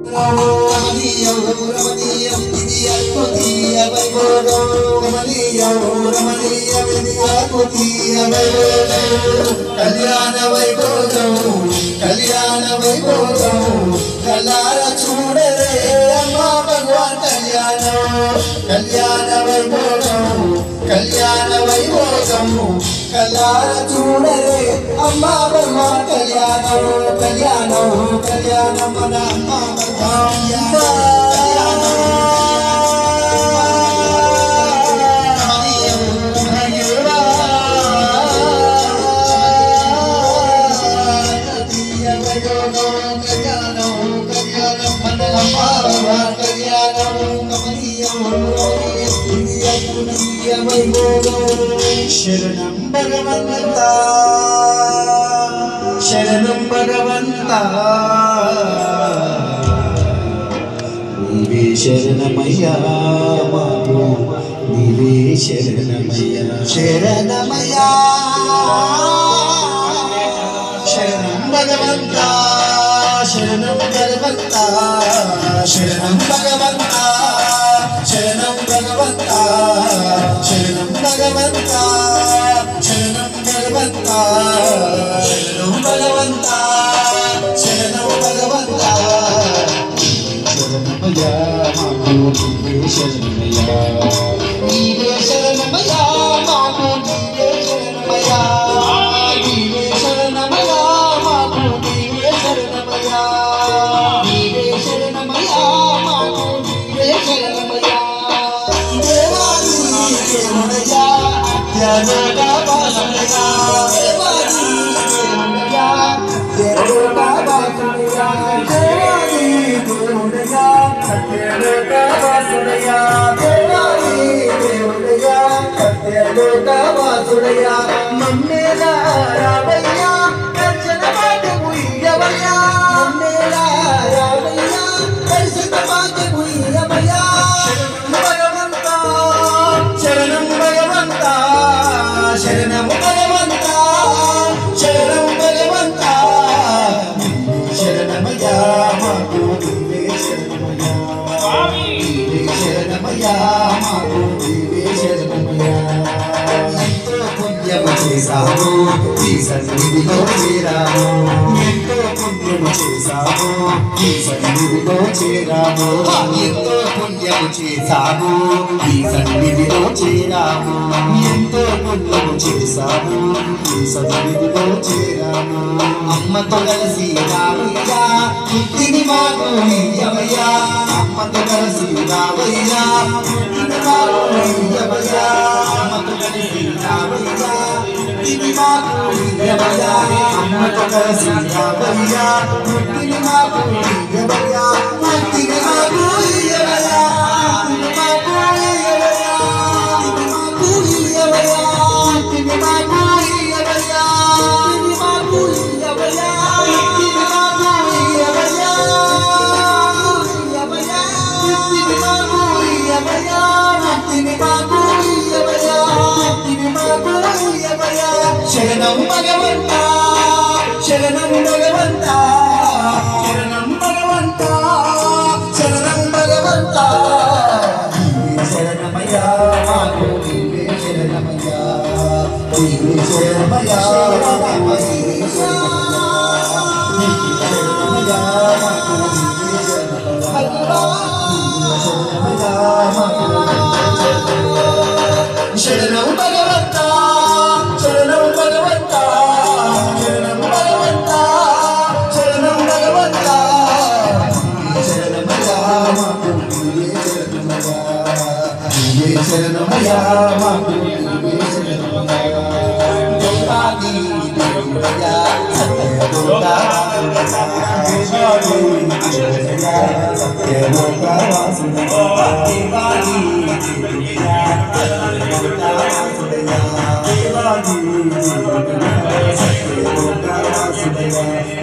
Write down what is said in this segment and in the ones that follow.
రమణీయం రమణీయం ఇది అద్భుతీయ వైభోగం రమణీయం రమణీయం ఇది అద్భుతీయ వైభోగం కళ్యాణ వైభోగం కళ్యాణ వైభోగం కళ్ళార చూడరే అమ్మా భగవాన్ కళ్యాణం కళ్యాణ వైభోగం కళ్యాణ వైభోగం కళ్ళార చూడరే అమ్మా భగవాన్ కళ్యాణం కళ్యాణం కళ్యాణం మన అమ్మా భగవాన్ శరణం భగవంతా శరణం భగవంతా నీవే శరణమయ్యా మాకు నీవే శరణమయ్యా శరణమయ్యా శరణం భగవంతా శరణం భగవంతా శరణం భగవంతా శరణం భగవంతా శరణం భగవంతా శరణం భగవంతా శరణం భగవంతా శరణం భగవంతా శరణమయ్యా మాకు నీవే శరణమయ్యా నీవే శరణమయ్యా మాకు నీవే శరణమయ్యా నీవే శరణమయ్యా మాకు నీవే శరణమయ్యా నీవే శరణమయ్యా మాకు నీవే శరణమయ్యా దేవగా వాసుడయ్యా దేవాది దేవుడయ్యా దేవాది దేవుడయ్యా సత్యలోక వాసుడయ్యా దేవాది దేవుడయ్యా సత్యలోక వాసుడయ్యా మమ్మేలా రావయ్యా దర్శన భాగ్యము ఇయ్యవయ్యా మమ్మేలా రావయ్యా దర్శన భాగ్యము ఇయ్యవయ్యా శరణం భగవంతా శరణం భగవంతా శరణం భగవంతా శరణమయ్యా మాకు నీవే శరణమయ్యా నీవే శరణమయ్యా మాకు నీవే శరణమయ్యా ఎంతో పుణ్యము చేశాము ఈ సన్నిధిలో చేరాము ఎంతో పుణ్యము చేశాము ఈ సన్నిధిలో చేరాము ఎంతో పుణ్యము చేశాము ఈ సన్నిధిలో చేరాము ఎంతో పుణ్యము చేశాము ఈ సన్నిధిలో చేరాము అమ్మతో కలిసి రావయ్యా పుట్టిని మాకు ఇయ్యవయ్యా అమ్మతో కలిసి రావయ్యా పుట్టిని మాకు ఇయ్యవయ్యా అమ్మతో కలిసి రావయ్యా పుట్టిని మాకు ఇయ్యవయ్యా అమ్మతో కలిసి రావయ్యా పుట్టిని మాకు ఇయ్యవయ్యా పుట్టిని మాకు ఇయ్యవయ్యా శరణం భగవంతా శరణం భగవంతా శరణం భగవంతా శరణం భగవంతా నీవే శరణమయ్యా మాకు నీవే శరణమయ్యా నీవే శరణమయ్యా మాకు నీవే శరణమయ్యా మాకు నీవే శరణమయ్యా శరణం భగవంతా శరణం భగవంతా శరణం భగవంతా శరణం భగవంతా శరణమయ్యా మాకు నీవే శరణమయ్యా నీవే శరణమయ్యా మాకు నీవే శరణమయ్యా దేవాది దేవుడయ్యా సత్యలోక వాసుడయ్యా సత్యలోక వాసుడయ్యా దేవాది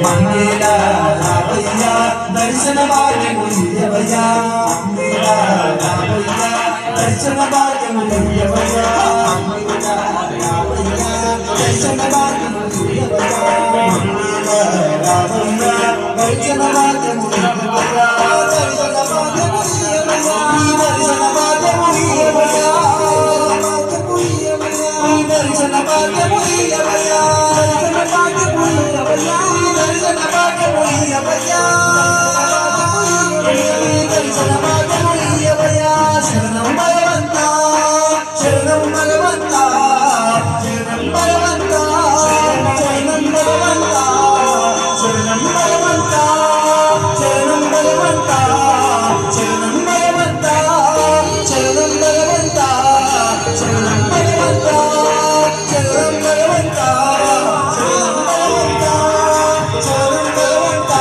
మంగళ రావయ్యా దర్శన భాగ్యము ఇయ్యవయ్యా మంగళ రావయ్యా దర్శన భాగ్యము ఇయ్యవయ్యా మంగళ రావయ్యా దర్శన భాగ్యము ఇయ్యవయ్యా మంగళ రావయ్యా దర్శన భాగ్యము ఇయ్యవయ్యా, దర్శన భాగ్యము ఇయ్యవయ్యా, దర్శన భాగ్యము ఇయ్యవయ్యా, దర్శన భాగ్యము ఇయ్యవయ్యా, దర్శన భాగ్యము ఇయ్యవయ్యా, దర్శన భాగ్యము ఇయ్యవయ్యా, దర్శన భాగ్యము ఇయ్యవయ్యా. శరణం భగవంతా, శరణం భగవంతా, శరణం భగవంతా, శరణం భగవంతా, శరణం భగవంతా, శరణం భగవంతా, శరణం భగవంతా, శరణం భగవంతా, శరణం భగవంతా, శరణం భగవంతా, శరణం భగవంతా, శరణం భగవంతా.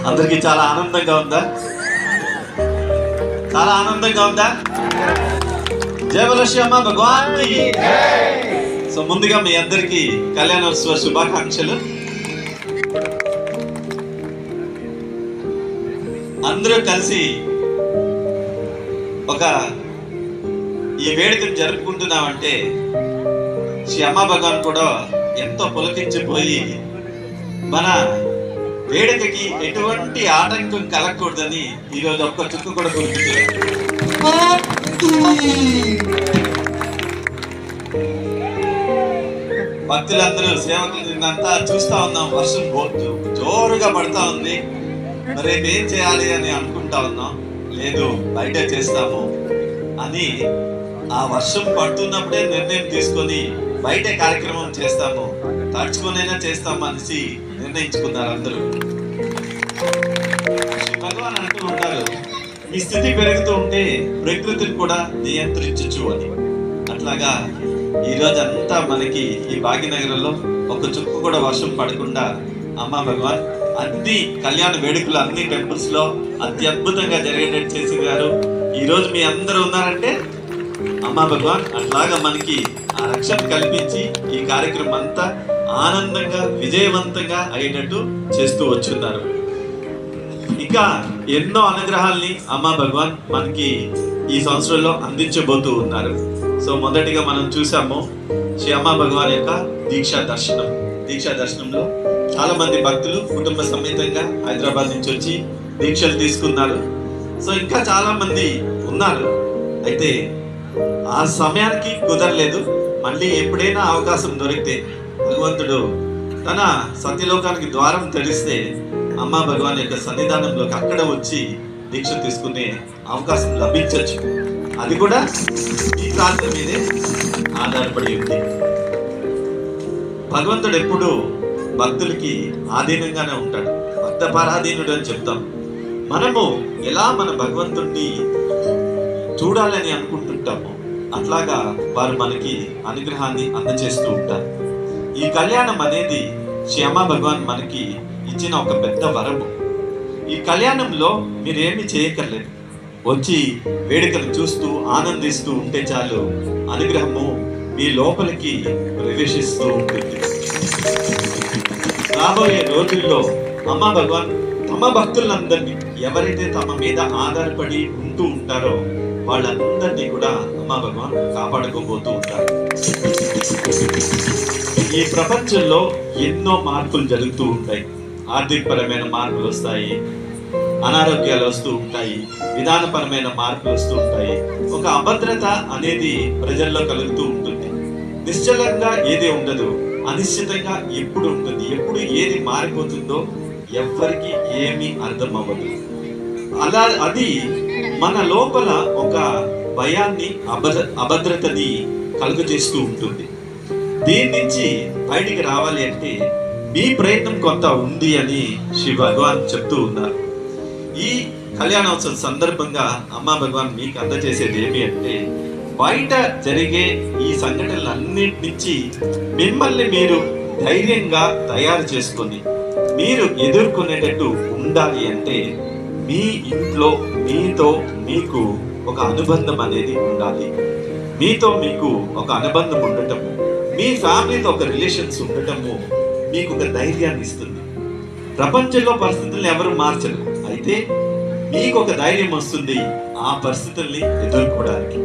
అందరికి చాలా ఆనందంగా ఉందా? చాలా ఆనందంగా ఉందా? జయ బోలో శ్యామ భగవాన్ కి. సో ముందుగా మీ అందరికి కళ్యాణోత్సవ శుభాకాంక్షలు. అందరూ కలిసి ఒక ఈ వేడుకను జరుపుకుంటున్నామంటే శ్యామ భగవాన్ కూడా ఎంతో పులకించిపోయి మన వేడుకకి ఎటువంటి ఆటంకం కలగకూడదని ఈరోజు ఒక్క చుక్క కూడా కురిపించారు. భక్తులందరూ సేవకులు నిన్నంతా చూస్తా ఉన్నాం. వర్షం జోరుగా పడతా ఉంది. మరి రేపు ఏం చేయాలి అని అనుకుంటా ఉన్నాం. లేదు, బయట చేస్తాము అని ఆ వర్షం పడుతున్నప్పుడే నిర్ణయం తీసుకొని బయట కార్యక్రమం చేస్తాము, తడుచుకునైనా చేస్తాము అనేసి నిర్ణయించుకున్నారు అందరూ. భగవాన్ అంటూ ఉంటారు, ఈ స్థితి పెరుగుతూ ఉంటే ప్రకృతిని కూడా నియంత్రించచ్చు అని. అట్లాగా ఈ రోజు అంతా మనకి ఈ భాగ్యనగరంలో ఒక చుక్కు కూడా వర్షం పడకుండా అమ్మా భగవాన్ అన్ని కళ్యాణ వేడుకలు అన్ని టెంపుల్స్ లో అత్యద్భుతంగా జరిగేటట్టు చేసేవారు. ఈ రోజు మీ అందరూ ఉన్నారంటే అమ్మా భగవాన్ అట్లాగా మనకి ఆ రక్షణ కల్పించి ఈ కార్యక్రమం అంతా ఆనందంగా విజయవంతంగా అయ్యేటట్టు చేస్తూ వచ్చున్నారు. ఇంకా ఎన్నో అనుగ్రహాల్ని అమ్మా భగవాన్ మనకి ఈ సంవత్సరంలో అందించబోతూ ఉన్నారు. సో మొదటిగా మనం చూసాము శ్రీ అమ్మా భగవాన్ యొక్క దీక్షా దర్శనం. దీక్షా దర్శనంలో చాలా మంది భక్తులు కుటుంబ సమేతంగా హైదరాబాద్ నుంచి వచ్చి దీక్షలు తీసుకున్నారు. సో ఇంకా చాలా మంది ఉన్నారు. అయితే ఆ సమయానికి కుదరలేదు. మళ్ళీ ఎప్పుడైనా అవకాశం దొరికితే భగవంతుడు తన సత్యలోకానికి ద్వారం తెరిస్తే అమ్మా భగవాన్ యొక్క సన్నిధానంలోకి అక్కడ వచ్చి దీక్ష తీసుకునే అవకాశం లభించవచ్చు. అది కూడా ఈ ప్రాంతం మీదే ఆధారపడి ఉంది. భగవంతుడు ఎప్పుడు భక్తులకి ఆధీనంగానే ఉంటాడు. భక్త పరాధీనుడు అని చెప్తాం. మనము ఎలా మన భగవంతుడిని చూడాలని అనుకుంటుంటామో అట్లాగా వారు మనకి అనుగ్రహాన్ని అందచేస్తూ ఉంటారు. ఈ కళ్యాణం అనేది శ్యామ భగవాన్ మనకి ఇచ్చిన ఒక పెద్ద వరము. ఈ కళ్యాణంలో మీరేమి చేయక్కర్లేదు. వచ్చి వేడుకలు చూస్తూ ఆనందిస్తూ ఉంటే చాలు, అనుగ్రహము మీ లోపలికి ప్రవేశిస్తూ ఉంటుంది. రాబోయే రోజుల్లో అమ్మా భగవాన్ తమ భక్తులందరినీ ఎవరైతే తమ మీద ఆధారపడి ఉంటూ ఉంటారో వాళ్ళందరినీ కూడా అమ్మా భగవాన్ కాపాడుకోబోతూ ఉంటారు. ఈ ప్రపంచంలో ఎన్నో మార్పులు జరుగుతూ ఉంటాయి. ఆర్థికపరమైన మార్పులు వస్తాయి, అనారోగ్యాలు వస్తూ ఉంటాయి, విధానపరమైన మార్పులు వస్తూ ఉంటాయి. ఒక అభద్రత అనేది ప్రజల్లో కలుగుతూ ఉంటుంది. నిశ్చలంగా ఏది ఉండదు, అనిశ్చితంగా ఎప్పుడు ఉంటుంది. ఎప్పుడు ఏది మారిపోతుందో ఎవ్వరికి ఏమీ అర్థం అవ్వదు. అలా అది మన లోపల ఒక భయాన్ని అభద్రతని కలుగజేస్తూ ఉంటుంది. దీని నుంచి బయటికి రావాలి అంటే మీ ప్రయత్నం కొంత ఉంది అని శ్రీ భగవాన్ చెప్తూ ఉన్నారు. ఈ కళ్యాణోత్సవం సందర్భంగా అమ్మా భగవాన్ మీకు అందజేసేది ఏమి అంటే, బయట జరిగే ఈ సంఘటనలన్నిటి నుంచి మిమ్మల్ని మీరు ధైర్యంగా తయారు చేసుకొని మీరు ఎదుర్కొనేటట్టు ఉండాలి అంటే మీ ఇంట్లో మీతో మీకు ఒక అనుబంధం అనేది ఉండాలి. మీతో మీకు ఒక అనుబంధం ఉండటము, మీ ఫ్యామిలీతో ఒక రిలేషన్స్ ఉండటము మీకు ఒక ధైర్యాన్ని ఇస్తుంది. ప్రపంచంలో పరిస్థితులను ఎవరు మార్చరు, అయితే మీకు ఒక ధైర్యం వస్తుంది ఆ పరిస్థితుల్ని ఎదుర్కోవడానికి.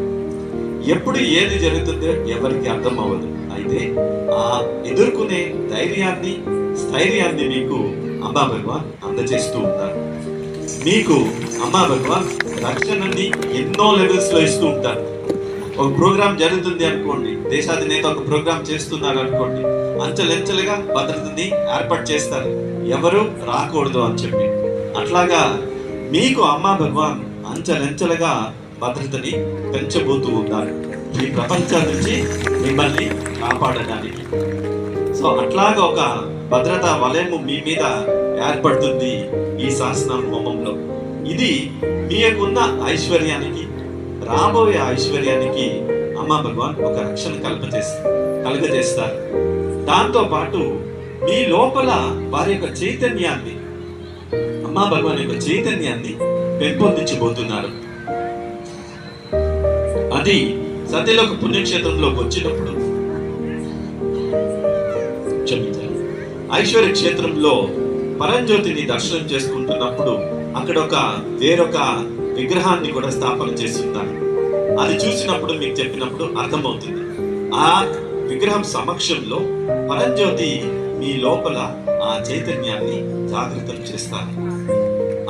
ఎప్పుడు ఏది జరుగుతుందో ఎవరికి అర్థం అవ్వదు. అయితే ఆ ఎదుర్కొనే ధైర్యాన్ని, స్థైర్యాన్ని మీకు అమ్మా భగవాన్ అందజేస్తూ ఉంటారు. మీకు అమ్మా భగవాన్ రక్షణని ఎన్నో లెవెల్స్ లో ఇస్తూ ఉంటారు. ఒక ప్రోగ్రాం జరుగుతుంది అనుకోండి, దేశాధినేత ఒక ప్రోగ్రాం చేస్తున్నారు అనుకోండి, అంచెలంచెలుగా భద్రతని ఏర్పాటు చేస్తారు, ఎవరు రాకూడదు అని చెప్పి. అట్లాగా మీకు అమ్మా భగవాన్ అంచెలంచెలుగా భద్రతని పెంచబోతూ ఉన్నారు ఈ ప్రపంచం నుంచి మిమ్మల్ని కాపాడడానికి. సో అట్లాగా ఒక భద్రతా వలయము మీ మీద ఏర్పడుతుంది ఈ శాసనం హోమంలో. ఇది మీకున్న ఐశ్వర్యానికి, రాబోయే ఐశ్వర్యానికి అమ్మా భగవాన్ ఒక రక్షణ కలుగజేస్తారు. దాంతో పాటు మీ లోపల వారి యొక్క చైతన్యాన్ని, అమ్మా భగవాన్ యొక్క చైతన్యాన్ని పెంపొందించబోతున్నారు. అది సత్యలోక పుణ్యక్షేత్రంలోకి వచ్చినప్పుడు, ఐశ్వర్య క్షేత్రంలో పరంజ్యోతిని దర్శనం చేసుకుంటున్నప్పుడు అక్కడ వేరొక విగ్రహాన్ని కూడా స్థాపన చేస్తున్నారు. అది చూసినప్పుడు మీకు చెప్పినప్పుడు అర్థమవుతుంది. ఆ విగ్రహం సమక్షంలో పరంజ్యోతి మీ లోపల ఆ చైతన్యాన్ని జాగృతం చేస్తారు.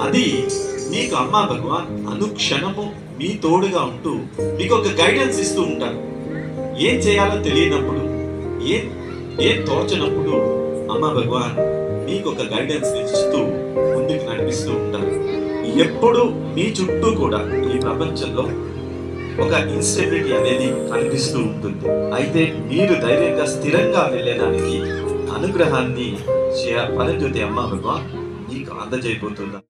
అది మీకు అమ్మా భగవాన్ అనుక్షణము మీ తోడుగా ఉంటూ మీకు ఒక గైడెన్స్ ఇస్తూ ఉంటారు. ఏం చేయాలో తెలియనప్పుడు, ఏం తోచనప్పుడు అమ్మా భగవాన్ మీకు ఒక గైడెన్స్ ఇస్తూ ముందుకు నడిపిస్తూ ఉంటారు. ఎప్పుడు మీ చుట్టూ కూడా ఈ ప్రపంచంలో ఒక ఇన్స్టెబిలిటీ అనేది కనిపిస్తూ ఉంటుంది. అయితే మీరు ధైర్యంగా స్థిరంగా వెళ్ళడానికి అనుగ్రహాన్ని పరంజ్యోతి అమ్మా భగవాన్ మీకు అందజేయబోతున్నారు.